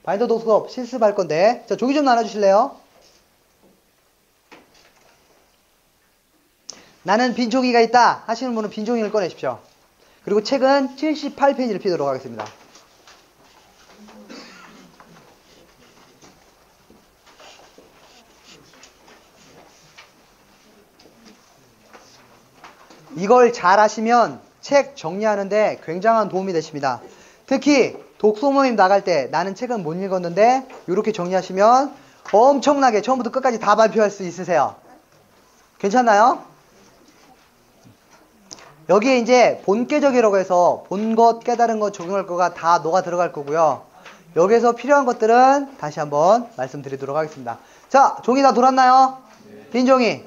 바인더 독서 실습할 건데, 자, 종이 좀 나눠주실래요? 나는 빈 종이가 있다 하시는 분은 빈 종이를 꺼내십시오. 그리고 책은 78페이지를 피도록 하겠습니다. 이걸 잘 하시면 책 정리하는데 굉장한 도움이 되십니다. 특히 독서 모임 나갈 때 나는 책은 못 읽었는데 이렇게 정리하시면 엄청나게 처음부터 끝까지 다 발표할 수 있으세요. 괜찮나요? 여기에 이제 본계적이라고 해서 본 것, 깨달은 것, 적용할 거가 다 녹아 들어갈 거고요. 여기에서 필요한 것들은 다시 한번 말씀드리도록 하겠습니다. 자, 종이 다 돌았나요? 빈 종이.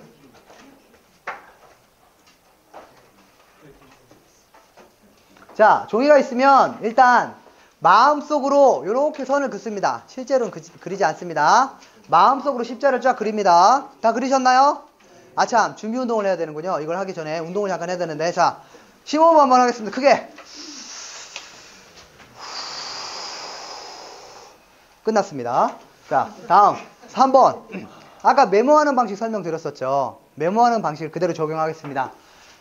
자, 종이가 있으면 일단 마음속으로 이렇게 선을 긋습니다. 실제로는 그리지 않습니다. 마음속으로 십자를 쫙 그립니다. 다 그리셨나요? 아참, 준비 운동을 해야 되는군요. 이걸 하기 전에 운동을 잠깐 해야 되는데, 자, 심호흡 한번 하겠습니다. 크게. 끝났습니다. 자, 다음 3번. 아까 메모하는 방식 설명드렸었죠. 메모하는 방식을 그대로 적용하겠습니다.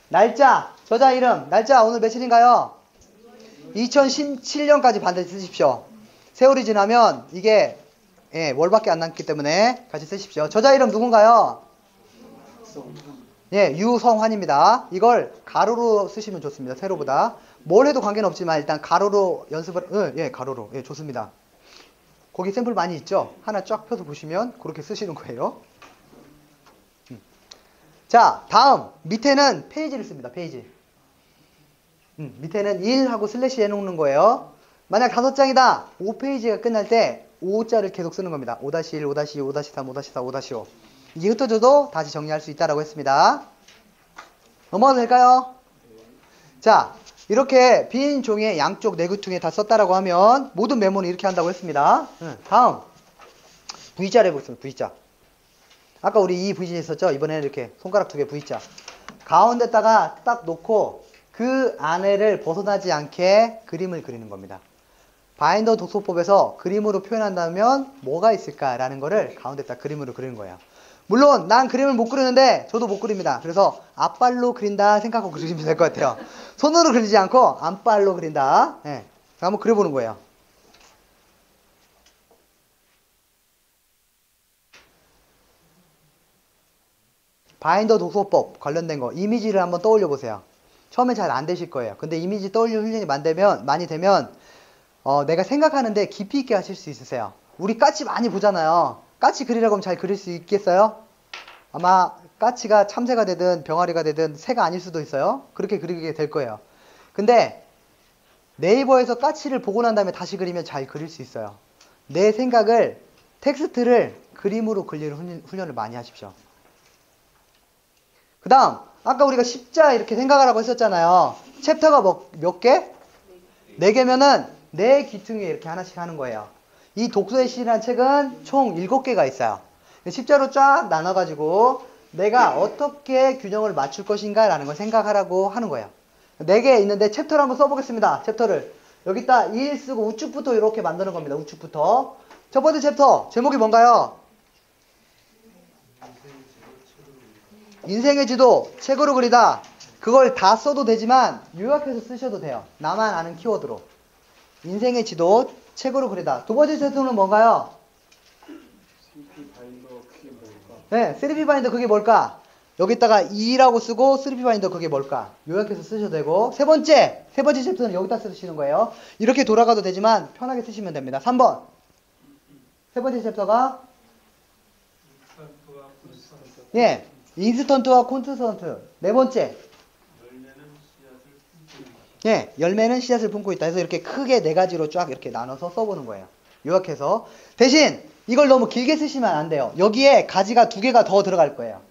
날짜, 저자 이름, 날짜 오늘 며칠인가요? 2017년까지 반드시 쓰십시오. 세월이 지나면 이게 월밖에 안 남기 때문에 같이 쓰십시오. 저자 이름 누군가요? 예, 유성환입니다. 이걸 가로로 쓰시면 좋습니다. 세로보다. 뭘 해도 관계는 없지만 일단 가로로 연습을, 가로로. 예, 좋습니다. 거기 샘플 많이 있죠? 하나 쫙 펴서 보시면 그렇게 쓰시는 거예요. 자, 다음. 밑에는 페이지를 씁니다. 페이지. 밑에는 1하고 슬래시 해놓는 거예요. 만약 5장이다. 5페이지가 끝날 때 5자를 계속 쓰는 겁니다. 5-1, 5-2, 5-3, 5-4, 5-5. 이게 흩어져도 다시 정리할 수 있다라고 했습니다. 넘어가도 될까요? 자, 이렇게 빈 종이에 양쪽 내구퉁에 다 썼다라고 하면 모든 메모는 이렇게 한다고 했습니다. 다음 V자를 해보겠습니다. V자. 아까 우리 이 V자 있었죠? 이번에는 이렇게 손가락 2개 V자. 가운데다가 딱 놓고 그 안에를 벗어나지 않게 그림을 그리는 겁니다. 바인더 독서법에서 그림으로 표현한다면 뭐가 있을까라는 거를 가운데다 그림으로 그리는 거예요. 물론 난 그림을 못 그리는데 저도 못 그립니다. 그래서 앞발로 그린다 생각하고 그리시면 될 것 같아요. 손으로 그리지 않고 앞발로 그린다. 네. 한번 그려보는 거예요. 바인더 독서법 관련된 거 이미지를 한번 떠올려 보세요. 처음에 잘 안 되실 거예요. 근데 이미지 떠올리는 훈련이 많이 되면 내가 생각하는데 깊이 있게 하실 수 있으세요. 우리 까치 많이 보잖아요. 까치 그리라고 하면 잘 그릴 수 있겠어요? 아마 까치가 참새가 되든 병아리가 되든 새가 아닐 수도 있어요. 그렇게 그리게 될 거예요. 근데 네이버에서 까치를 보고 난 다음에 다시 그리면 잘 그릴 수 있어요. 내 생각을 텍스트를 그림으로 그리는 훈련을 많이 하십시오. 그 다음 아까 우리가 십자 이렇게 생각하라고 했었잖아요. 챕터가 몇 개? 4개면은 4귀퉁이에 이렇게 하나씩 하는 거예요. 이 독서의 시라는 책은 총 7개가 있어요. 십자로 쫙 나눠가지고 내가 어떻게 균형을 맞출 것인가 라는 걸 생각하라고 하는 거예요. 4개 있는데 챕터를 한번 써보겠습니다. 챕터를 여기다 2일 쓰고 우측부터 이렇게 만드는 겁니다. 우측부터. 첫 번째 챕터 제목이 뭔가요? 인생의 지도 책으로 그리다. 그걸 다 써도 되지만 요약해서 쓰셔도 돼요. 나만 아는 키워드로. 인생의 지도 책으로 그리다. 두 번째 챕터는 뭔가요? 3P 바인더 그게 뭘까? 네, 3P 바인더 그게 뭘까? 여기다가 2라고 쓰고 3P 바인더 그게 뭘까? 요약해서 쓰셔도 되고 세 번째 챕터는 여기다 쓰시는 거예요. 이렇게 돌아가도 되지만 편하게 쓰시면 됩니다. 3번 세 번째 챕터가 예, 인스턴트와 콘스턴트. 네 번째 예, 열매는 씨앗을 품고 있다 해서 이렇게 크게 4가지로 쫙 이렇게 나눠서 써보는 거예요. 요약해서. 대신 이걸 너무 길게 쓰시면 안 돼요. 여기에 가지가 2개가 더 들어갈 거예요.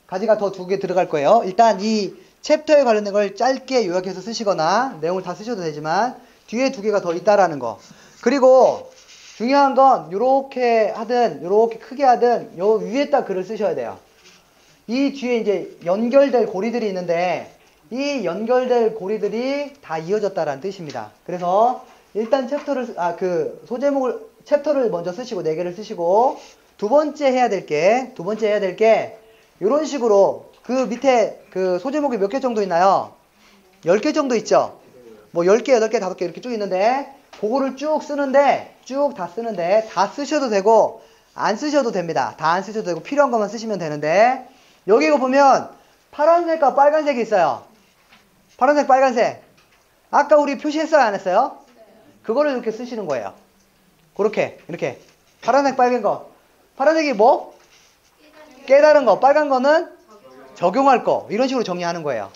가지가 더 2개 들어갈 거예요. 일단 이 챕터에 관련된 걸 짧게 요약해서 쓰시거나 내용을 다 쓰셔도 되지만 뒤에 2개가 더 있다라는 거. 그리고 중요한 건 요렇게 하든 요렇게 크게 하든 요 위에다 글을 쓰셔야 돼요. 이 뒤에 이제 연결될 고리들이 있는데 이 연결될 고리들이 다 이어졌다라는 뜻입니다. 그래서 일단 챕터를 그 소제목을 챕터를 먼저 쓰시고 4개를 쓰시고 두 번째 해야 될 게 이런 식으로 그 밑에 그 소제목이 몇 개 정도 있나요? 10개 정도 있죠? 뭐 10개, 8개, 5개 이렇게 쭉 있는데 그거를 쭉 다 쓰는데 다 쓰셔도 되고 안 쓰셔도 됩니다. 다 안 쓰셔도 되고 필요한 것만 쓰시면 되는데 여기 이거 보면 파란색과 빨간색이 있어요. 파란색, 빨간색. 아까 우리 표시했어요? 안 했어요? 그거를 이렇게 쓰시는 거예요. 그렇게 이렇게 파란색, 빨간 거. 파란색이 뭐? 깨달은 거. 빨간 거는 적용할 거. 이런 식으로 정리하는 거예요.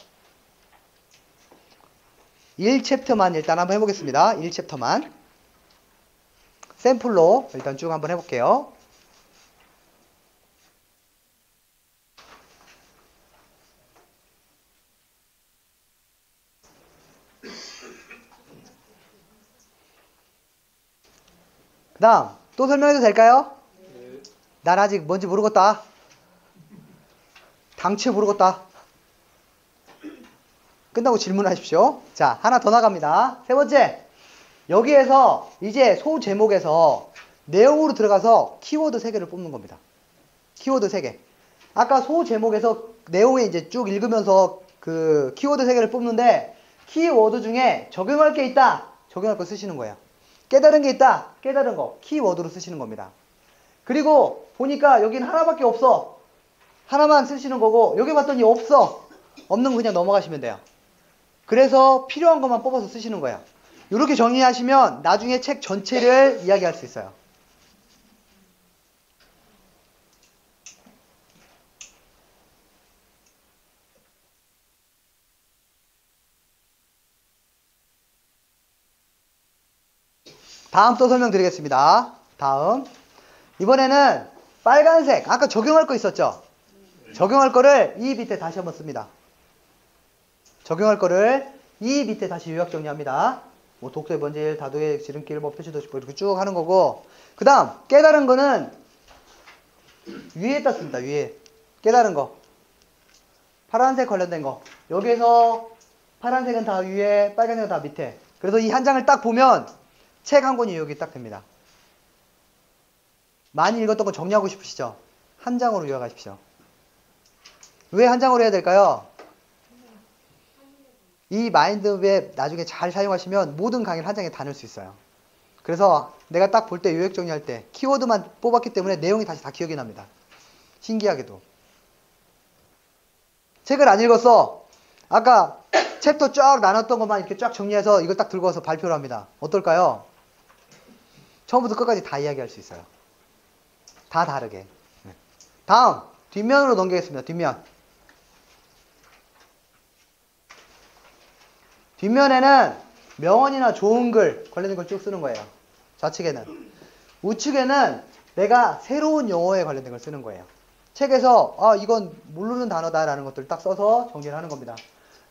1챕터만 일단 한번 해보겠습니다. 1챕터만. 샘플로 일단 쭉 한번 해볼게요. 그 다음 또 설명해도 될까요? 난 아직 뭔지 모르겠다. 당최 모르겠다. 끝나고 질문하십시오. 자, 하나 더 나갑니다. 세 번째, 여기에서 이제 소제목에서 내용으로 들어가서 키워드 3개를 뽑는 겁니다. 키워드 3개. 아까 소제목에서 내용에 이제 쭉 읽으면서 그 키워드 3개를 뽑는데 키워드 중에 적용할 게 있다. 적용할 거 쓰시는 거예요. 깨달은 게 있다. 깨달은 거 키워드로 쓰시는 겁니다. 그리고 보니까 여기는 하나밖에 없어. 하나만 쓰시는 거고 여기 봤더니 없어. 없는 거 그냥 넘어가시면 돼요. 그래서 필요한 것만 뽑아서 쓰시는 거예요. 이렇게 정리하시면 나중에 책 전체를 이야기할 수 있어요. 다음 또 설명드리겠습니다. 다음. 이번에는 빨간색. 아까 적용할 거 있었죠? 적용할 거를 이 밑에 다시 한번 씁니다. 적용할 거를 이 밑에 다시 요약 정리합니다. 뭐 독서의 번질, 다도의 지름길, 뭐 표시도시 뭐 이렇게 쭉 하는 거고. 그 다음 깨달은 거는 위에다 씁니다. 위에. 깨달은 거. 파란색 관련된 거. 여기에서 파란색은 다 위에, 빨간색은 다 밑에. 그래서 이 한 장을 딱 보면 책 한 권이 여기 딱 됩니다. 많이 읽었던 거 정리하고 싶으시죠? 한 장으로 요약하십시오. 왜 한 장으로 해야 될까요? 이 마인드맵 나중에 잘 사용하시면 모든 강의를 한 장에 다 넣을 수 있어요. 그래서 내가 딱 볼 때 요약 정리할 때 키워드만 뽑았기 때문에 내용이 다시 다 기억이 납니다. 신기하게도. 책을 안 읽었어. 아까 챕터 쫙 나눴던 것만 이렇게 쫙 정리해서 이걸 딱 들고 와서 발표를 합니다. 어떨까요? 처음부터 끝까지 다 이야기할 수 있어요. 다 다르게. 다음 뒷면으로 넘기겠습니다. 뒷면. 뒷면에는 명언이나 좋은 글 관련된 걸 쭉 쓰는 거예요. 좌측에는. 우측에는 내가 새로운 용어에 관련된 걸 쓰는 거예요. 책에서 이건 모르는 단어다라는 것들 딱 써서 정리를 하는 겁니다.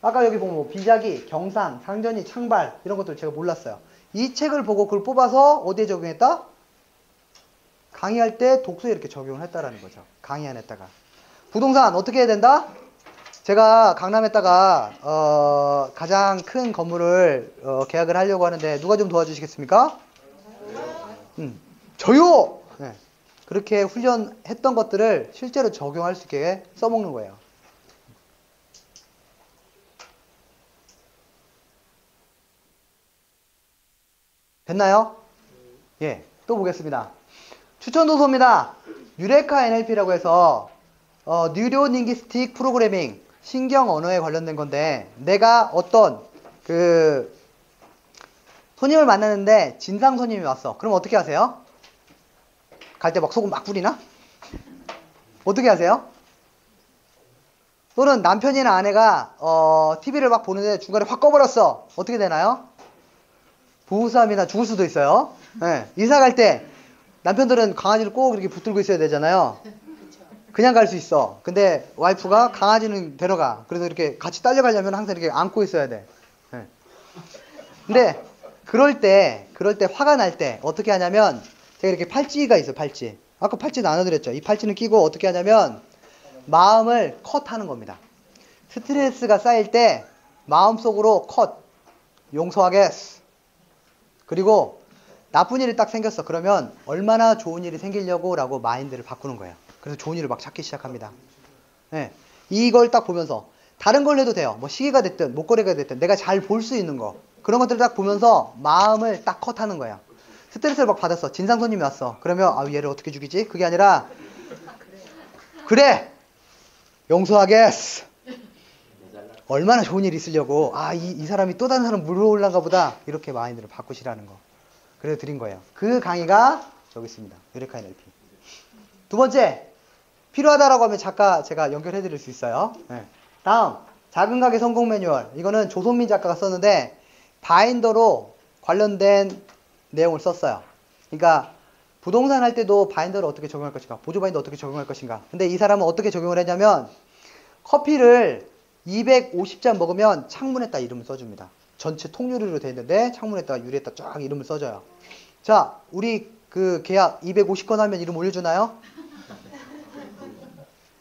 아까 여기 보면 뭐 비자기, 경상, 상전이, 창발 이런 것들 제가 몰랐어요. 이 책을 보고 그걸 뽑아서 어디에 적용했다? 강의할 때 독서에 이렇게 적용을 했다라는 거죠. 강의 안에다가. 부동산 어떻게 해야 된다? 제가 강남에다가 가장 큰 건물을 계약을 하려고 하는데 누가 좀 도와주시겠습니까? 저요! 네. 그렇게 훈련했던 것들을 실제로 적용할 수 있게 써먹는 거예요. 됐나요? 예, 또 보겠습니다. 추천 도서입니다. 유레카 NLP라고 해서 뉴로 링귀스틱 프로그래밍 신경 언어에 관련된 건데 내가 어떤 손님을 만나는데 진상 손님이 왔어. 그럼 어떻게 하세요? 갈 때 막 소금 막 뿌리나? 어떻게 하세요? 또는 남편이나 아내가 TV를 막 보는데 중간에 확 꺼버렸어. 어떻게 되나요? 부부싸움이나 죽을 수도 있어요. 네. 이사 갈 때 남편들은 강아지를 꼭 이렇게 붙들고 있어야 되잖아요. 그냥 갈 수 있어. 근데 와이프가 강아지는 데려가. 그래서 이렇게 같이 딸려가려면 항상 이렇게 안고 있어야 돼. 네. 근데 그럴 때 화가 날 때 어떻게 하냐면 제가 이렇게 팔찌가 있어요. 팔찌. 아까 팔찌 나눠드렸죠. 이 팔찌는 끼고 어떻게 하냐면 마음을 컷하는 겁니다. 스트레스가 쌓일 때 마음속으로 컷. 용서하겠어. 그리고 나쁜 일이 딱 생겼어. 그러면 얼마나 좋은 일이 생기려고 라고 마인드를 바꾸는 거예요. 그래서 좋은 일을 막 찾기 시작합니다. 네. 이걸 딱 보면서 다른 걸 해도 돼요. 뭐 시계가 됐든 목걸이가 됐든 내가 잘 볼 수 있는 거 그런 것들을 딱 보면서 마음을 딱 컷하는 거야. 스트레스를 막 받았어. 진상 손님이 왔어. 그러면 아 얘를 어떻게 죽이지? 그게 아니라 그래 용서하겠어. 얼마나 좋은 일이 있으려고 이 사람이 또 다른 사람 물어올란가 보다 이렇게 마인드를 바꾸시라는 거. 그래서 드린 거예요. 그 강의가 여기 있습니다. 유레카 NLP. 두 번째 필요하다라고 하면 작가 제가 연결해 드릴 수 있어요. 네. 다음 작은 가게 성공 매뉴얼. 이거는 조선민 작가가 썼는데 바인더로 관련된 내용을 썼어요. 그러니까 부동산 할 때도 바인더를 어떻게 적용할 것인가, 보조 바인더 어떻게 적용할 것인가. 근데 이 사람은 어떻게 적용을 했냐면 커피를 250잔 먹으면 창문에다 이름을 써줍니다. 전체 통유리로 되어 있는데 창문에다가 유리에다 쫙 이름을 써줘요. 자, 우리 그 계약 250건 하면 이름 올려주나요?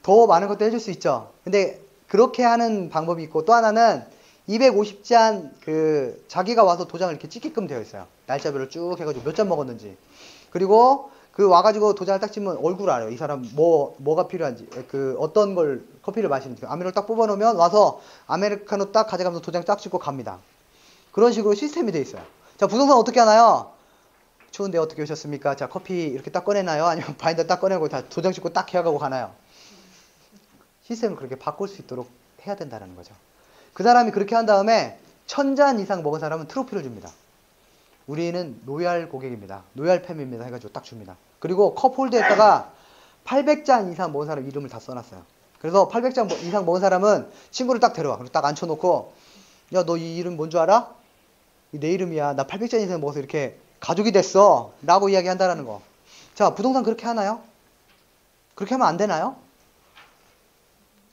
더 많은 것도 해줄 수 있죠. 근데 그렇게 하는 방법이 있고 또 하나는 250잔 그 자기가 와서 도장을 이렇게 찍게끔 되어 있어요. 날짜별로 쭉 해가지고 몇 잔 먹었는지. 그리고 그 와가지고 도장을 딱 찍으면 얼굴 알아요. 이 사람 뭐가 필요한지, 그 어떤 걸 커피를 마시는지. 아메리카노 딱 뽑아놓으면 와서 아메리카노 딱 가져가면서 도장 딱 찍고 갑니다. 그런 식으로 시스템이 되어 있어요. 자, 부동산 어떻게 하나요? 추운데 어떻게 오셨습니까? 자, 커피 이렇게 딱 꺼내나요? 아니면 바인더 딱 꺼내고 다 도장 찍고 딱 해가고 가나요? 시스템을 그렇게 바꿀 수 있도록 해야 된다는 거죠. 그 사람이 그렇게 한 다음에 1000잔 이상 먹은 사람은 트로피를 줍니다. 우리는 로얄 고객입니다. 로얄 팸입니다. 해가지고 딱 줍니다. 그리고 컵 홀더에다가 800잔 이상 먹은 사람 이름을 다 써놨어요. 그래서 800잔 이상 먹은 사람은 친구를 딱 데려와. 그리고 딱 앉혀놓고 야, 너 이 이름 뭔 줄 알아? 내 이름이야. 나 800잔 이상 먹어서 이렇게 가족이 됐어. 라고 이야기한다라는 거. 자, 부동산 그렇게 하나요? 그렇게 하면 안 되나요?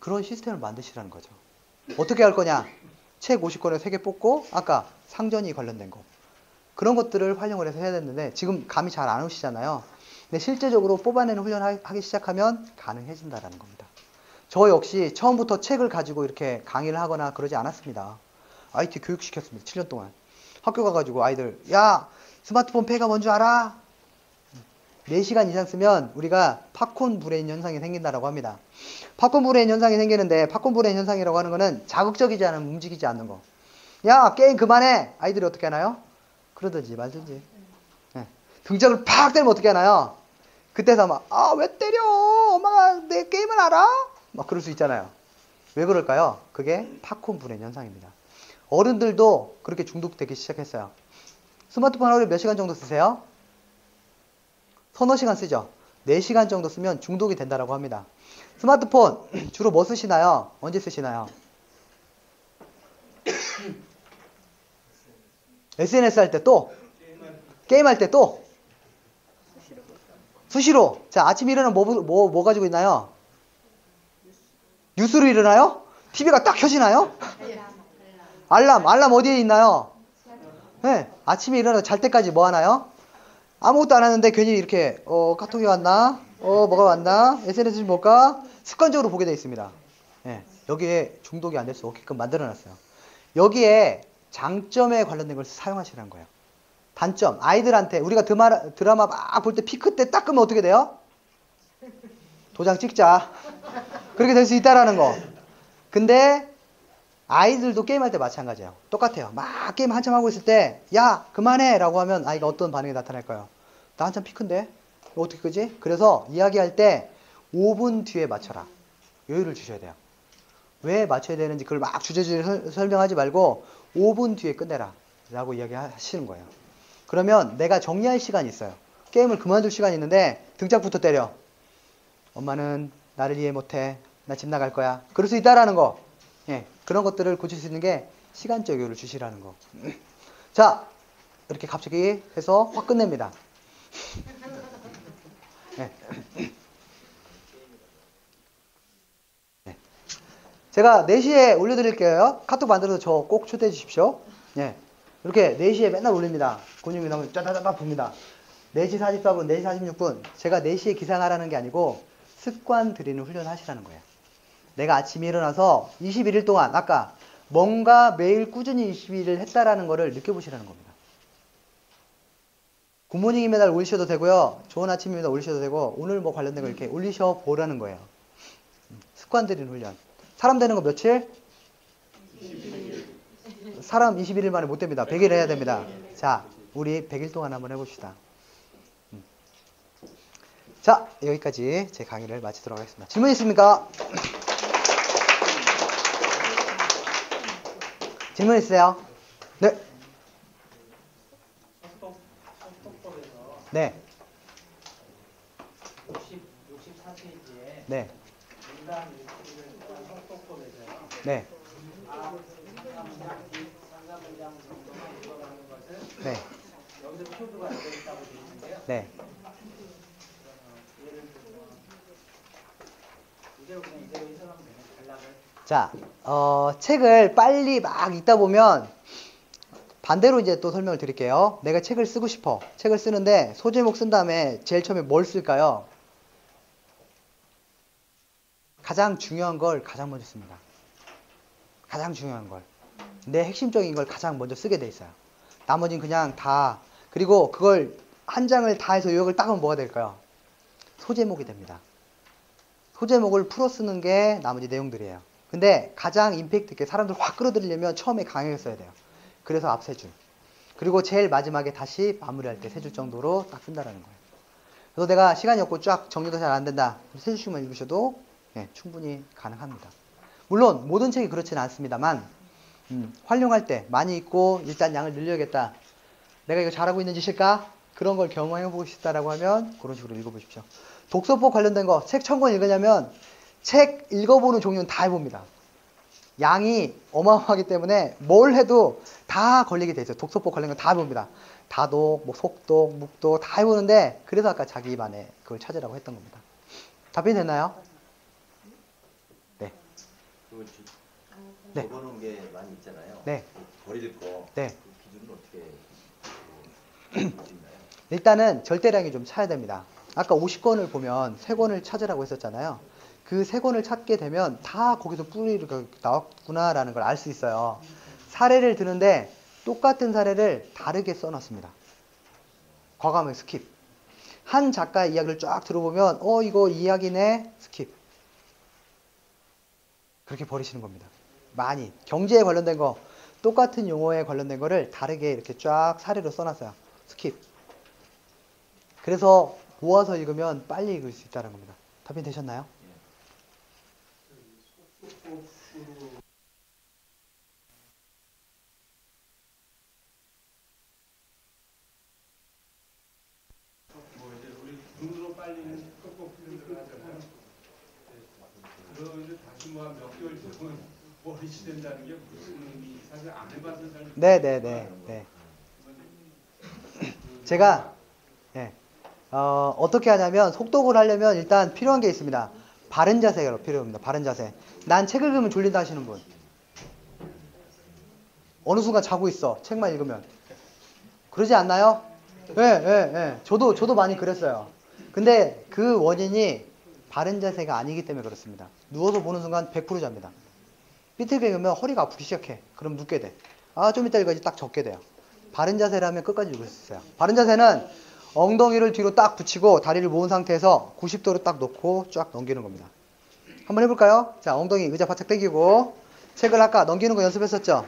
그런 시스템을 만드시라는 거죠. 어떻게 할 거냐? 책 50권에 3개 뽑고 아까 상전이 관련된 거. 그런 것들을 활용을 해서 해야 되는데 지금 감이 잘 안 오시잖아요. 근데 실제적으로 뽑아내는 훈련하기 시작하면 가능해진다라는 겁니다. 저 역시 처음부터 책을 가지고 이렇게 강의를 하거나 그러지 않았습니다. IT 교육시켰습니다. 7년 동안. 학교 가가지고 아이들 야 스마트폰 폐가 뭔 줄 알아? 4시간 이상 쓰면 우리가 팝콘 브레인 현상이 생긴다라고 합니다. 팝콘 브레인 현상이 생기는데 팝콘 브레인 현상이라고 하는 거는 자극적이지 않으면 움직이지 않는 거. 야 게임 그만해. 아이들이 어떻게 하나요? 그러든지 말든지. 네. 등짝을 팍 때리면 어떻게 하나요? 그때서 막 왜 때려? 엄마가 내 게임을 알아? 막 그럴 수 있잖아요. 왜 그럴까요? 그게 팝콘 브레인 현상입니다. 어른들도 그렇게 중독되기 시작했어요. 스마트폰 하루에 몇 시간 정도 쓰세요? 서너 시간 쓰죠. 4시간 정도 쓰면 중독이 된다고 합니다. 스마트폰 주로 뭐 쓰시나요? 언제 쓰시나요? SNS 할 때 또? 게임할 때 또? 수시로. 자, 아침에 일어나면 뭐 가지고 있나요? 뉴스로 일어나요? TV가 딱 켜지나요? 알람 어디에 있나요? 네, 아침에 일어나서 잘 때까지 뭐 하나요? 아무것도 안 하는데 괜히 이렇게 카톡이 왔나? 뭐가 왔나? SNS 좀 볼까? 습관적으로 보게 되어 있습니다. 네, 여기에 중독이 안 될 수 없게끔 만들어놨어요. 여기에 장점에 관련된 걸 사용하시라는 거예요. 단점, 아이들한테 우리가 드라마 막 볼 때 피크 때 딱 끄면 어떻게 돼요? 도장 찍자. 그렇게 될 수 있다라는 거. 근데 아이들도 게임할 때 마찬가지예요. 똑같아요. 막 게임 한참 하고 있을 때 야 그만해 라고 하면 아이가 어떤 반응이 나타날까요? 나 한참 피크인데 어떻게 끄지? 그래서 이야기할 때 5분 뒤에 맞춰라. 여유를 주셔야 돼요. 왜 맞춰야 되는지 그걸 막 주저주저 설명하지 말고 5분 뒤에 끝내라 라고 이야기하시는 거예요. 그러면 내가 정리할 시간이 있어요. 게임을 그만둘 시간이 있는데 등짝부터 때려. 엄마는 나를 이해 못해. 나 집 나갈 거야. 그럴 수 있다라는 거. 예, 그런 것들을 고칠 수 있는 게 시간적 여유를 주시라는 거. 자, 이렇게 갑자기 해서 확 끝냅니다. 네. 네. 제가 4시에 올려드릴게요. 카톡 만들어서 저 꼭 초대해 주십시오. 네. 이렇게 4시에 맨날 올립니다. 근육이 나오면 짜다다다 봅니다. 4시 44분, 4시 46분. 제가 4시에 기상하라는 게 아니고 습관 들이는 훈련을 하시라는 거예요. 내가 아침에 일어나서 21일 동안 아까 뭔가 매일 꾸준히 21일 했다라는 거를 느껴보시라는 겁니다. 굿모닝 메달 올리셔도 되고요. 좋은 아침입니다 올리셔도 되고 오늘 뭐 관련된 거 이렇게 올리셔 보라는 거예요. 습관 들이는 훈련. 사람 되는 거 며칠? 사람 21일 만에 못 됩니다. 100일 해야 됩니다. 자, 우리 100일 동안 한번 해봅시다. 자, 여기까지 제 강의를 마치도록 하겠습니다. 질문 있습니까? 질문 있으세요? 네. 네. 64페이지에 네. 인간 일치를 속도법에서요. 네. 상사문장 정도만 읽어가는 것을 네. 여기서 표두가 되어 있다고 되어 있는데요. 네. 예를 들면 이대로 그냥 이대로 해석하면 되는 단락을 자, 책을 빨리 막 읽다 보면 반대로 이제 또 설명을 드릴게요. 내가 책을 쓰고 싶어. 책을 쓰는데 소제목 쓴 다음에 제일 처음에 뭘 쓸까요? 가장 중요한 걸 가장 먼저 씁니다. 가장 중요한 걸. 내 핵심적인 걸 가장 먼저 쓰게 돼 있어요. 나머지는 그냥 다, 그리고 그걸 한 장을 다 해서 요약을 딱 하면 뭐가 될까요? 소제목이 됩니다. 소제목을 풀어 쓰는 게 나머지 내용들이에요. 근데 가장 임팩트 있게 사람들 확 끌어들이려면 처음에 강하게 써야 돼요. 그래서 앞 세 줄. 그리고 제일 마지막에 다시 마무리할 때 세 줄 정도로 딱 쓴다라는 거예요. 그래서 내가 시간이 없고 쫙 정리도 잘 안 된다. 세 줄씩만 읽으셔도 충분히 가능합니다. 물론 모든 책이 그렇지는 않습니다만 활용할 때 많이 읽고 일단 양을 늘려야겠다. 내가 이거 잘하고 있는 짓일까? 그런 걸 경험해보고 싶다라고 하면 그런 식으로 읽어보십시오. 독서법 관련된 거 책 1000권 읽으냐면 책 읽어보는 종류는 다 해봅니다. 양이 어마어마하기 때문에 뭘 해도 다 걸리게 돼 있어요. 독서법 관련된 거 다 해봅니다. 다독, 뭐 속독, 묵독 다 해보는데 그래서 아까 자기만의 그걸 찾으라고 했던 겁니다. 답변이 됐나요? 네. 그 네. 적어놓은 게 많이 있잖아요. 네. 버릴 거. 네. 그 기준은 어떻게 있나요? 일단은 절대량이 좀 차야 됩니다. 아까 50권을 보면 3권을 찾으라고 했었잖아요. 그 3권을 찾게 되면 다 거기서 뿌리가 나왔구나라는 걸 알 수 있어요. 사례를 드는데 똑같은 사례를 다르게 써놨습니다. 과감하게 스킵. 한 작가의 이야기를 쫙 들어보면 이거 이야기네 스킵. 그렇게 버리시는 겁니다. 많이. 경제에 관련된 거 똑같은 용어에 관련된 거를 다르게 이렇게 쫙 사례로 써놨어요. 스킵. 그래서 모아서 읽으면 빨리 읽을 수 있다는 겁니다. 답변 되셨나요? 뭐 이제 우리 눈으로 빨리는 속도 훈련을 하잖아요. 그러면 다시 뭐 한 몇 개월 동안 버리시 된다는 게 무슨 의미? 사실 안 해봤던 사람이 네. 제가 어떻게 하냐면 속독을 하려면 일단 필요한 게 있습니다. 바른 자세가 필요합니다. 바른 자세. 난 책 읽으면 졸린다 하시는 분. 어느 순간 자고 있어. 책만 읽으면. 그러지 않나요? 네. 저도 많이 그랬어요. 근데 그 원인이 바른 자세가 아니기 때문에 그렇습니다. 누워서 보는 순간 100% 잡니다. 삐뚤게 읽으면 허리가 아프기 시작해. 그럼 눕게 돼. 좀 이따 읽어야지 딱 적게 돼요. 바른 자세라면 끝까지 읽을 수 있어요. 바른 자세는 엉덩이를 뒤로 딱 붙이고 다리를 모은 상태에서 90도로 딱 놓고 쫙 넘기는 겁니다. 한번 해볼까요? 자, 엉덩이 의자 바짝 당기고 책을 아까 넘기는 거 연습했었죠?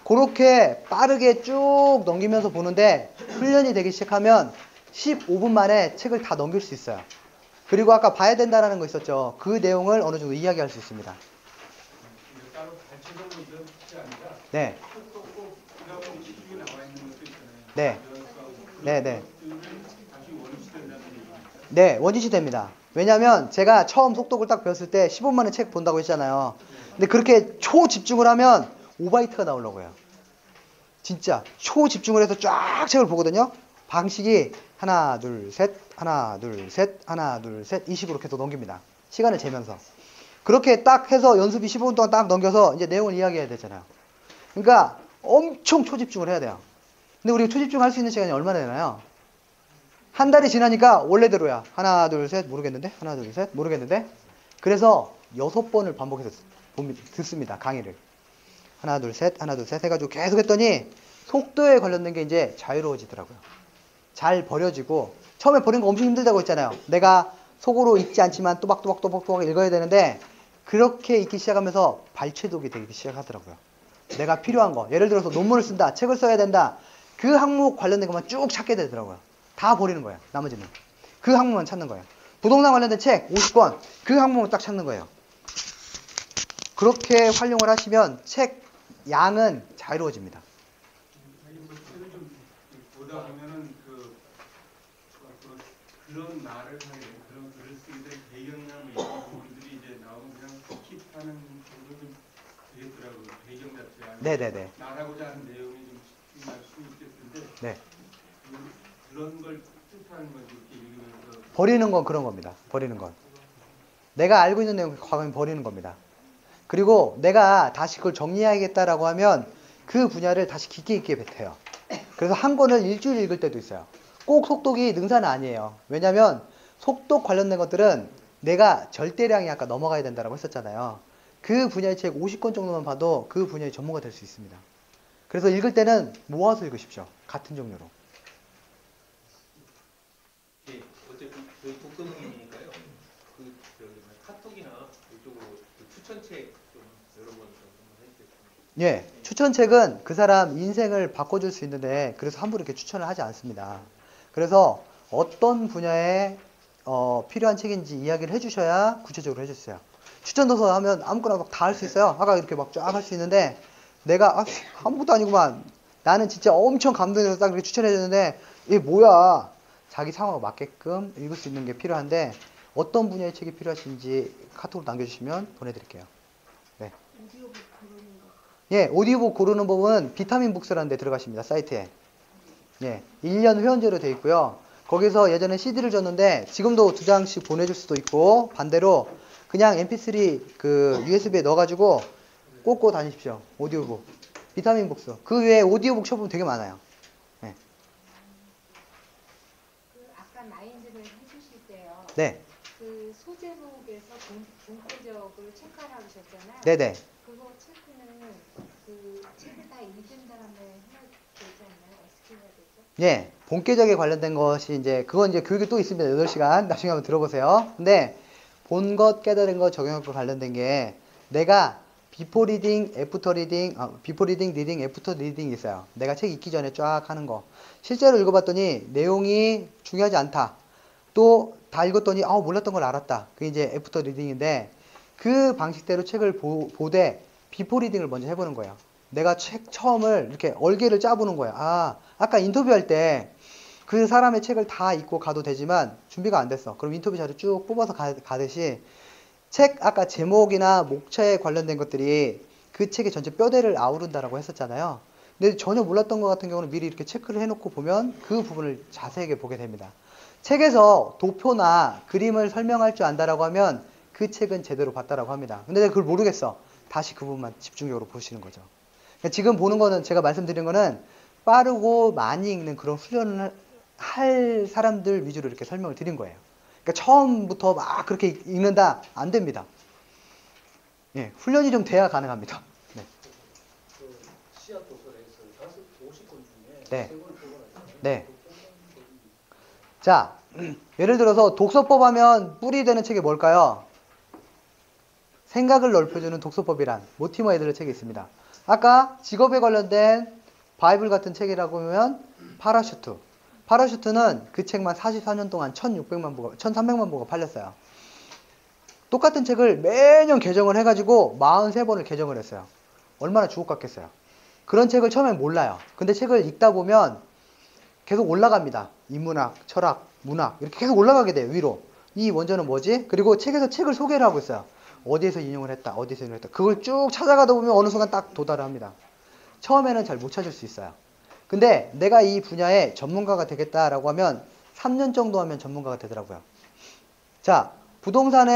그렇게 빠르게 쭉 넘기면서 보는데 훈련이 되기 시작하면 15분 만에 책을 다 넘길 수 있어요. 그리고 아까 봐야 된다는 거 있었죠? 그 내용을 어느 정도 이야기할 수 있습니다. 따로 가르쳐서 이런 게 아니라 네. 그냥 시중에 나와 있는 것도 있잖아요. 네. 네. 다시 원위치 된다는 얘기입니다. 네, 원위치 됩니다. 왜냐면 제가 처음 속독을 딱 배웠을 때 15분 만에 책 본다고 했잖아요. 근데 그렇게 초집중을 하면 5바이트가 나오려고 해요. 진짜 초집중을 해서 쫙 책을 보거든요. 방식이 하나, 둘, 셋, 하나, 둘, 셋, 하나, 둘, 셋 이 식으로 계속 넘깁니다. 시간을 재면서. 그렇게 딱 해서 연습이 15분 동안 딱 넘겨서 이제 내용을 이야기해야 되잖아요. 그러니까 엄청 초집중을 해야 돼요. 근데 우리가 초집중할 수 있는 시간이 얼마나 되나요? 한 달이 지나니까 원래대로야. 하나, 둘, 셋 모르겠는데? 하나, 둘, 셋 모르겠는데? 그래서 6번을 반복해서 듣습니다. 강의를. 하나, 둘, 셋, 하나, 둘, 셋 해가지고 계속 했더니 속도에 관련된 게 이제 자유로워지더라고요. 잘 버려지고 처음에 버리는 거 엄청 힘들다고 했잖아요. 내가 속으로 읽지 않지만 또박또박 읽어야 되는데 그렇게 읽기 시작하면서 발췌독이 되기 시작하더라고요. 내가 필요한 거, 예를 들어서 논문을 쓴다, 책을 써야 된다, 그 항목 관련된 것만 쭉 찾게 되더라고요. 다 버리는 거예요. 나머지는 그 항목만 찾는 거예요. 부동산 관련된 책 50권 그 항목을 딱 찾는 거예요. 그렇게 활용을 하시면 책 양은 자유로워집니다. 뭐 책을 좀 보다 보면은 그런 말을 하게 된 그런 글을 쓰게 된 배경이나 뭐 이런 부분들이 이제 나오면 그냥 스킵하는 부분이 좀 되겠더라고요. 배경 자체가. 네네네. 말하고자 하는 내용이 좀 집중할 수 있겠는데 네. 그런 걸 뜻하는 거지 이렇게 읽으면서 버리는 건 그런 겁니다. 버리는 건. 내가 알고 있는 내용 과거에 버리는 겁니다. 그리고 내가 다시 그걸 정리해야겠다라고 하면 그 분야를 다시 깊게 있게 뱉어요. 그래서 한 권을 일주일 읽을 때도 있어요. 꼭 속독이 능사는 아니에요. 왜냐하면 속독 관련된 것들은 내가 절대량이 아까 넘어가야 된다고 했었잖아요. 그 분야의 책 50권 정도만 봐도 그 분야의 전문가 될 수 있습니다. 그래서 읽을 때는 모아서 읽으십시오. 같은 종류로. 예, 어쨌든 저희 독서능이니까요. 카톡이나 이쪽으로 추천책 좀 여러 번 해주겠습니다. 예, 추천책은 그 사람 인생을 바꿔줄 수 있는데 그래서 함부로 이렇게 추천을 하지 않습니다. 그래서 어떤 분야에 필요한 책인지 이야기를 해주셔야 구체적으로 해주세요. 추천도서 하면 아무거나 막 다 할 수 있어요. 아까 이렇게 막 쫙 할 수 있는데 내가 아무것도 아니구만. 나는 진짜 엄청 감동해서 딱 이렇게 추천해줬는데 이게 뭐야. 자기 상황에 맞게끔 읽을 수 있는 게 필요한데 어떤 분야의 책이 필요하신지 카톡으로 남겨주시면 보내드릴게요. 네. 오디오북 고르는 거. 예, 오디오북 고르는 법은 비타민북스라는 데 들어가십니다. 사이트에. 예, 1년 회원제로 되어 있고요. 거기서 예전에 CD를 줬는데 지금도 2장씩 보내줄 수도 있고 반대로 그냥 MP3 그 USB에 넣어가지고 꽂고 다니십시오. 오디오북. 비타민북스. 그 외에 오디오북 숍은 되게 많아요. 예. 그 아까 마인드를 해주실 때요. 네. 그 소제목에서 본격을 체크하라고 하셨잖아요. 네네. 그거 체크는 그 책을 다 읽은 다음에 해야 되지 않나요? 어떻게 해야 되죠? 예. 본계적에 관련된 것이 이제 그건 이제 교육이 또 있습니다. 8시간. 나중에 한번 들어보세요. 근데 본 것, 깨달은 것, 적용할 것 관련된 게 내가 before reading, after reading, before reading, reading, after reading 있어요. 내가 책 읽기 전에 쫙 하는 거. 실제로 읽어봤더니 내용이 중요하지 않다. 또 다 읽었더니 몰랐던 걸 알았다. 그게 이제 애프터 리딩인데 그 방식대로 책을 보되 비포 리딩을 먼저 해보는 거예요. 내가 책 처음을 이렇게 얼개를 짜보는 거예요. 아까 인터뷰할 때 그 사람의 책을 다 읽고 가도 되지만 준비가 안 됐어. 그럼 인터뷰 자료 쭉 뽑아서 가듯이 책 아까 제목이나 목차에 관련된 것들이 그 책의 전체 뼈대를 아우른다라고 했었잖아요. 근데 전혀 몰랐던 것 같은 경우는 미리 이렇게 체크를 해놓고 보면 그 부분을 자세하게 보게 됩니다. 책에서 도표나 그림을 설명할 줄 안다라고 하면 그 책은 제대로 봤다라고 합니다. 근데 내가 그걸 모르겠어. 다시 그 부분만 집중적으로 보시는 거죠. 그러니까 지금 보는 거는 제가 말씀드린 거는 빠르고 많이 읽는 그런 훈련을 할 사람들 위주로 이렇게 설명을 드린 거예요. 그러니까 처음부터 막 그렇게 읽는다 안 됩니다. 예, 훈련이 좀 돼야 가능합니다. 네. 그 씨앗 도서에서 50권 중에 네. 3권을 뽑아놨잖아요. 네. 자, 예를 들어서 독서법 하면 뿔이 되는 책이 뭘까요? 생각을 넓혀주는 독서법이란 모티머 애들의 책이 있습니다. 아까 직업에 관련된 바이블 같은 책이라고 하면 파라슈트. 파라슈트는 그 책만 44년 동안 1300만 부가 팔렸어요. 똑같은 책을 매년 개정을 해가지고 43번을 개정을 했어요. 얼마나 주옥 같겠어요. 그런 책을 처음엔 몰라요. 근데 책을 읽다 보면 계속 올라갑니다. 인문학, 철학, 문학 이렇게 계속 올라가게 돼요. 위로. 이 원전은 뭐지? 그리고 책에서 책을 소개를 하고 있어요. 어디에서 인용을 했다. 어디에서 인용을 했다. 그걸 쭉 찾아가다 보면 어느 순간 딱 도달을 합니다. 처음에는 잘 못 찾을 수 있어요. 근데 내가 이 분야의 전문가가 되겠다라고 하면 3년 정도 하면 전문가가 되더라고요. 자, 부동산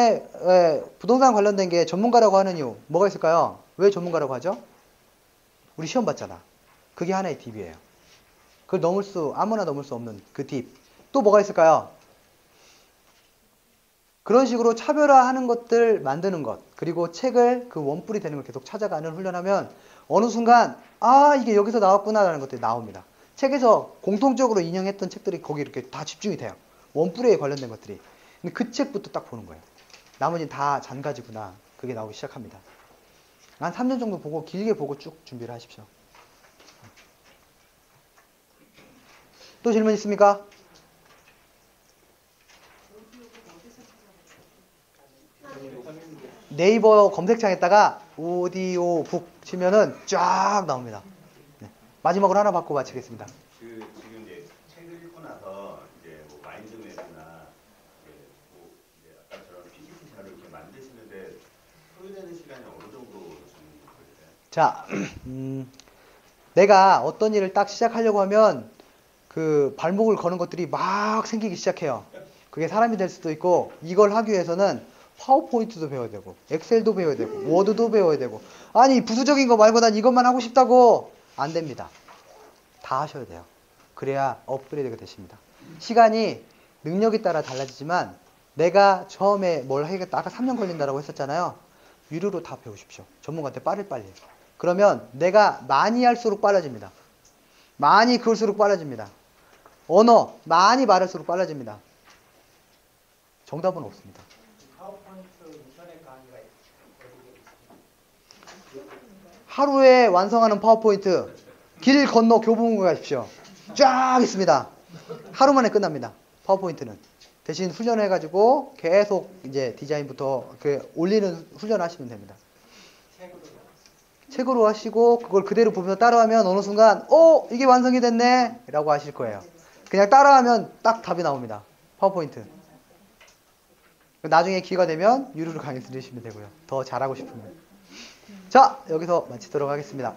관련된 게 전문가라고 하는 이유 뭐가 있을까요? 왜 전문가라고 하죠? 우리 시험 봤잖아. 그게 하나의 팁이에요. 그걸 아무나 넘을 수 없는 그 팁. 또 뭐가 있을까요? 그런 식으로 차별화하는 것들 만드는 것, 그리고 책을 그 원뿔이 되는 걸 계속 찾아가는 훈련하면 어느 순간 이게 여기서 나왔구나라는 것들이 나옵니다. 책에서 공통적으로 인용했던 책들이 거기 이렇게 다 집중이 돼요. 원뿔에 관련된 것들이. 근데 그 책부터 딱 보는 거예요. 나머지는 다 잔가지구나. 그게 나오기 시작합니다. 한 3년 정도 보고 길게 보고 쭉 준비를 하십시오. 또 질문 있습니까? 네이버 검색창에다가 오디오 북 치면은 쫙 나옵니다. 네. 마지막으로 하나 받고 마치겠습니다. 지금 이제 책을 읽고 나서 이제 뭐 마인드맵이나 뭐 이제 아까처럼 PPT 자료 이렇게 만드시는데 소요되는 시간이 어느 정도 걸리세요? 자, 내가 어떤 일을 딱 시작하려고 하면 그 발목을 거는 것들이 막 생기기 시작해요. 그게 사람이 될 수도 있고, 이걸 하기 위해서는 파워포인트도 배워야 되고, 엑셀도 배워야 되고, 워드도 배워야 되고, 아니 부수적인 거 말고 난 이것만 하고 싶다고 안 됩니다. 다 하셔야 돼요. 그래야 업그레이드가 되십니다. 시간이 능력에 따라 달라지지만 내가 처음에 뭘 하겠다, 아까 3년 걸린다고 했었잖아요. 유료로 다 배우십시오. 전문가한테 빨리. 그러면 내가 많이 할수록 빨라집니다. 많이 그을수록 빨라집니다. 언어 많이 말할수록 빨라집니다. 정답은 없습니다. 파워포인트 인터넷 강의가 어디에 있습니까? 하루에 완성하는 파워포인트 길 건너 교보문고 가십시오. 쫙 있습니다. 하루 만에 끝납니다. 파워포인트는. 대신 훈련해가지고 계속 이제 디자인부터 올리는 훈련을 하시면 됩니다. 책으로 하시고 그걸 그대로 보면서 따라하면 어느 순간 이게 완성이 됐네 라고 하실 거예요. 그냥 따라하면 딱 답이 나옵니다. 파워포인트. 나중에 기회가 되면 유료로 강의 들으시면 되고요. 더 잘하고 싶으면. 자, 여기서 마치도록 하겠습니다.